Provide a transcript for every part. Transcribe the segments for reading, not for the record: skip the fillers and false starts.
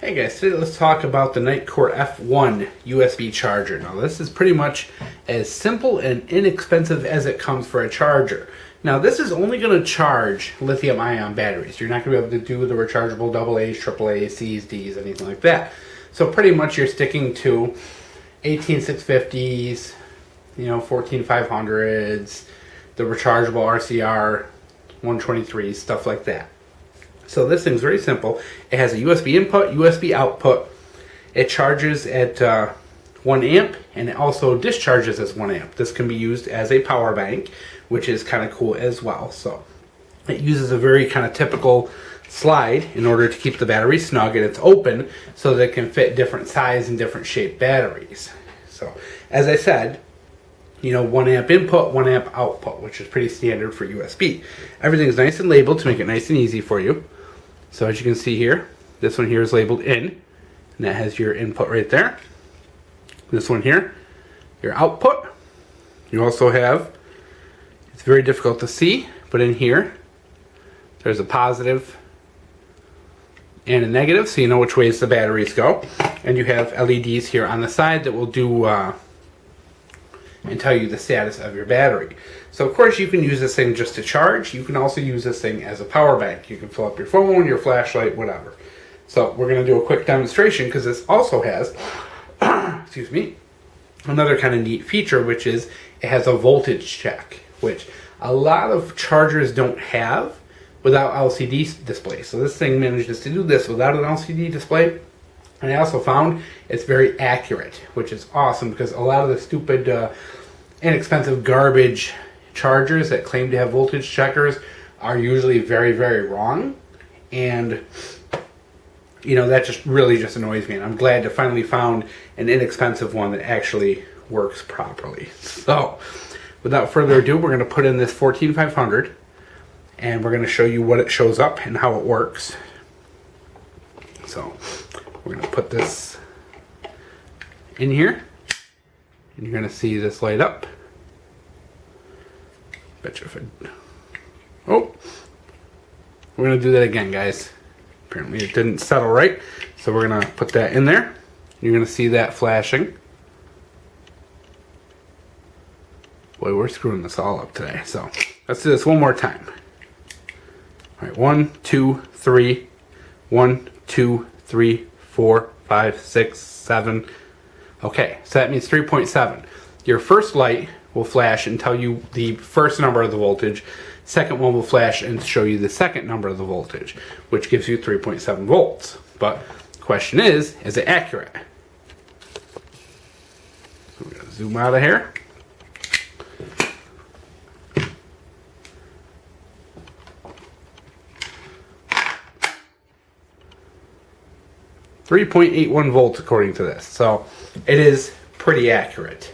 Hey guys, today let's talk about the Nitecore F1 USB charger. Now this is pretty much as simple and inexpensive as it comes for a charger. Now this is only going to charge lithium ion batteries. You're not going to be able to do the rechargeable AA's, AAA's, C's, D's, anything like that. So pretty much you're sticking to 18650s, 14500s, the rechargeable RCR 123s, stuff like that. So this thing's very simple. It has a USB input, USB output. It charges at 1 amp, and it also discharges as 1 amp. This can be used as a power bank, which is kind of cool as well. So it uses a very kind of typical slide in order to keep the battery snug, and it's open so that it can fit different size and different shape batteries. So as I said, 1 amp input, 1 amp output, which is pretty standard for USB. Everything's nice and labeled to make it nice and easy for you. So as you can see here, this one here is labeled in, and that has your input right there. This one here, your output. You also have, it's very difficult to see, but in here, there's a positive and a negative, so you know which ways the batteries go. And you have LEDs here on the side that will do and tell you the status of your battery. So of course you can use this thing just to charge. You can also use this thing as a power bank. You can fill up your phone, your flashlight, whatever. So we're going to do a quick demonstration because this also has excuse me, another kind of neat feature, which is it has a voltage check, which a lot of chargers don't have without LCD display. So this thing manages to do this without an LCD display. And I also found it's very accurate, which is awesome because a lot of the stupid, inexpensive garbage chargers that claim to have voltage checkers are usually very, very wrong. And, that just really just annoys me. And I'm glad to finally found an inexpensive one that actually works properly. So, without further ado, we're going to put in this 14500 and we're going to show you what it shows up and how it works. So, we're going to put this in here, and you're going to see this light up. Betcha if it... Oh! We're going to do that again, guys. Apparently it didn't settle right, so we're going to put that in there. You're going to see that flashing. Boy, we're screwing this all up today. So, let's do this one more time. Alright, 1, 2, 3. 1, 2, 3. 4, 5, 6, 7. Okay, so that means 3.7. Your first light will flash and tell you the first number of the voltage. Second one will flash and show you the second number of the voltage, which gives you 3.7 volts. But the question is it accurate? So we're going to zoom out of here. .81 volts according to this, so it is pretty accurate,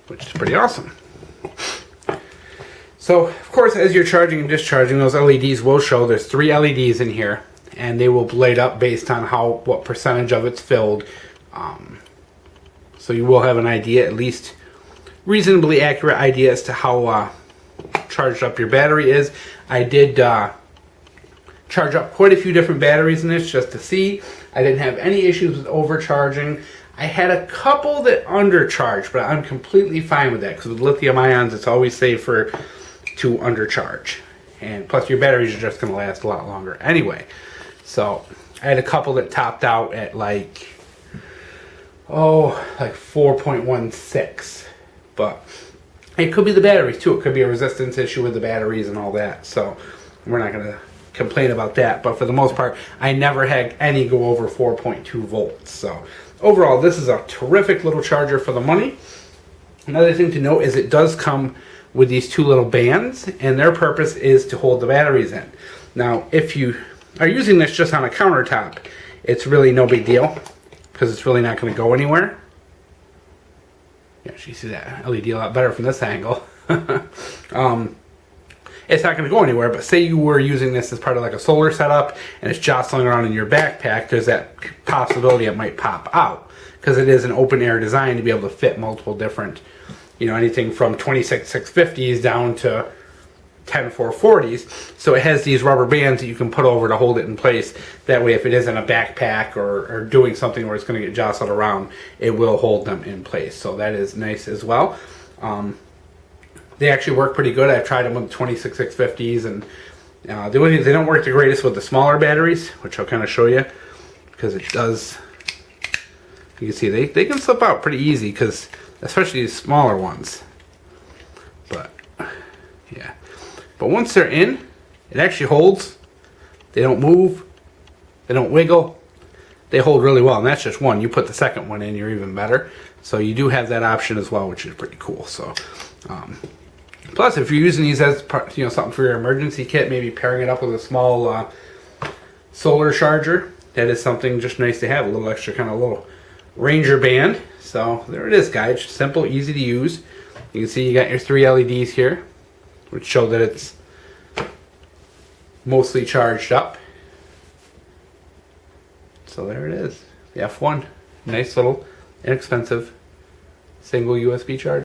which is pretty awesome. So of course, as you're charging and discharging, those LEDs will show. There's 3 LEDs in here, and they will light up based on what percentage of it's filled. So you will have an idea, at least reasonably accurate idea, as to how charged up your battery is. I did charge up quite a few different batteries in this just to see. I didn't have any issues with overcharging. I had a couple that undercharged, but I'm completely fine with that because with lithium ions it's always safer to undercharge. And plus your batteries are just going to last a lot longer anyway. So I had a couple that topped out at like 4.16. But it could be the batteries too. It could be a resistance issue with the batteries and all that. So we're not going to complain about that, but for the most part I never had any go over 4.2 volts. So overall this is a terrific little charger for the money. Another thing to note is it does come with these 2 little bands, and their purpose is to hold the batteries in. Now if you are using this just on a countertop, it's really no big deal because it's really not going to go anywhere. Yeah, you see that LED a lot better from this angle. It's not going to go anywhere, but say you were using this as part of like a solar setup and it's jostling around in your backpack, there's that possibility it might pop out because it is an open air design to be able to fit multiple different, anything from 26650s down to 10440s. So it has these rubber bands that you can put over to hold it in place. That way if it is in a backpack or doing something where it's going to get jostled around, it will hold them in place. So that is nice as well. They actually work pretty good. I've tried them with 26650s, and the only thing, they don't work the greatest with the smaller batteries, which I'll kind of show you, because it does, you can see they can slip out pretty easy, because especially these smaller ones. But yeah, but once they're in, it actually holds. They don't move, they don't wiggle, they hold really well. And that's just one. You put the second one in, you're even better. So you do have that option as well, which is pretty cool. So plus, if you're using these as something for your emergency kit, maybe pairing it up with a small solar charger, that is something just nice to have, a little extra kind of little ranger band. So there it is, guys. Simple, easy to use. You can see you got your 3 LEDs here, which show that it's mostly charged up. So there it is, the F1. Nice little inexpensive single USB charger.